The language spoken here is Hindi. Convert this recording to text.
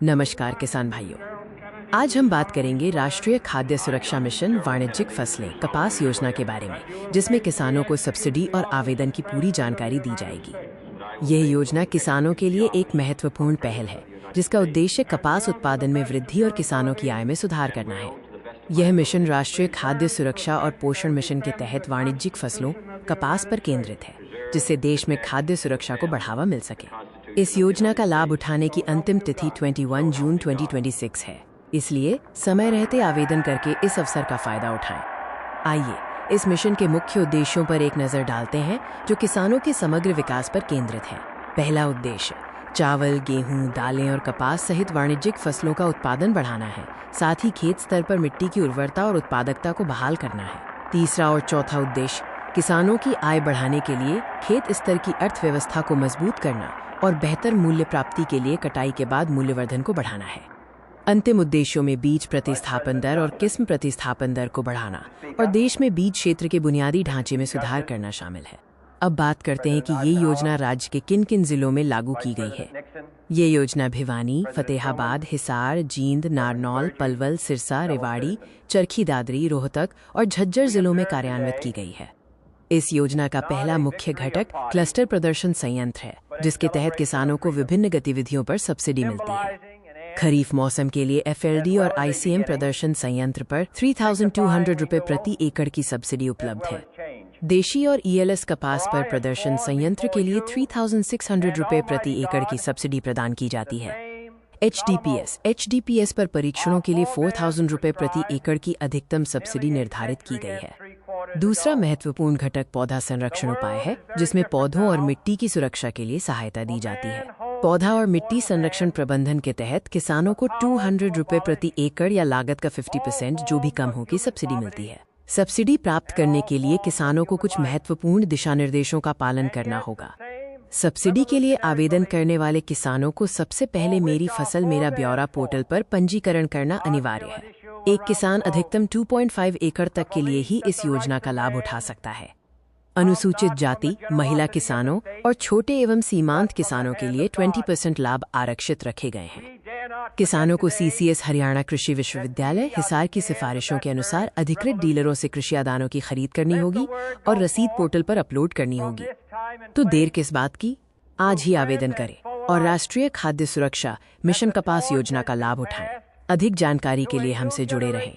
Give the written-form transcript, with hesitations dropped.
नमस्कार किसान भाइयों, आज हम बात करेंगे राष्ट्रीय खाद्य सुरक्षा मिशन वाणिज्यिक फसलें कपास योजना के बारे में, जिसमें किसानों को सब्सिडी और आवेदन की पूरी जानकारी दी जाएगी। यह योजना किसानों के लिए एक महत्वपूर्ण पहल है, जिसका उद्देश्य कपास उत्पादन में वृद्धि और किसानों की आय में सुधार करना है। यह मिशन राष्ट्रीय खाद्य सुरक्षा और पोषण मिशन के तहत वाणिज्यिक फसलों कपास पर केंद्रित है, जिससे देश में खाद्य सुरक्षा को बढ़ावा मिल सके। इस योजना का लाभ उठाने की अंतिम तिथि 21 जून 2026 है, इसलिए समय रहते आवेदन करके इस अवसर का फायदा उठाएं। आइए इस मिशन के मुख्य उद्देश्यों पर एक नजर डालते हैं, जो किसानों के समग्र विकास पर केंद्रित है। पहला उद्देश्य चावल, गेहूं, दालें और कपास सहित वाणिज्यिक फसलों का उत्पादन बढ़ाना है, साथ ही खेत स्तर पर मिट्टी की उर्वरता और उत्पादकता को बहाल करना है। तीसरा और चौथा उद्देश्य किसानों की आय बढ़ाने के लिए खेत स्तर की अर्थव्यवस्था को मजबूत करना और बेहतर मूल्य प्राप्ति के लिए कटाई के बाद मूल्यवर्धन को बढ़ाना है। अंतिम उद्देश्यों में बीज प्रतिस्थापन दर और किस्म प्रतिस्थापन दर को बढ़ाना और देश में बीज क्षेत्र के बुनियादी ढांचे में सुधार करना शामिल है। अब बात करते हैं कि ये योजना राज्य के किन किन जिलों में लागू की गई है। ये योजना भिवानी, फतेहाबाद, हिसार, जींद, नारनौल, पलवल, सिरसा, रेवाड़ी, चरखी दादरी, रोहतक और झज्जर जिलों में कार्यान्वित की गई है। इस योजना का पहला मुख्य घटक क्लस्टर प्रदर्शन संयंत्र है, जिसके तहत किसानों को विभिन्न गतिविधियों पर सब्सिडी मिलती है। खरीफ मौसम के लिए FLD और ICM प्रदर्शन संयंत्र पर 3,200 रुपये प्रति एकड़ की सब्सिडी उपलब्ध है। देशी और ELS कपास पर प्रदर्शन संयंत्र के लिए 3,600 रुपये प्रति एकड़ की सब्सिडी प्रदान की जाती है। HDPS पर परीक्षणों के लिए 4,000 रुपये प्रति एकड़ की अधिकतम सब्सिडी निर्धारित की गई है। दूसरा महत्वपूर्ण घटक पौधा संरक्षण उपाय है, जिसमें पौधों और मिट्टी की सुरक्षा के लिए सहायता दी जाती है। पौधा और मिट्टी संरक्षण प्रबंधन के तहत किसानों को 200 रुपये प्रति एकड़ या लागत का 50% जो भी कम हो की सब्सिडी मिलती है। सब्सिडी प्राप्त करने के लिए किसानों को कुछ महत्वपूर्ण दिशा निर्देशों का पालन करना होगा। सब्सिडी के लिए आवेदन करने वाले किसानों को सबसे पहले मेरी फसल मेरा ब्यौरा पोर्टल पर पंजीकरण करना अनिवार्य है। एक किसान अधिकतम 2.5 एकड़ तक के लिए ही इस योजना का लाभ उठा सकता है। अनुसूचित जाति, महिला किसानों और छोटे एवं सीमांत किसानों के लिए 20% लाभ आरक्षित रखे गए हैं। किसानों को CCS हरियाणा कृषि विश्वविद्यालय हिसार की सिफारिशों के अनुसार अधिकृत डीलरों से कृषि आदानों की खरीद करनी होगी और रसीद पोर्टल पर अपलोड करनी होगी। तो देर किस बात की, आज ही आवेदन करें और राष्ट्रीय खाद्य सुरक्षा मिशन कपास योजना का लाभ उठाएं। अधिक जानकारी के लिए हमसे जुड़े रहें।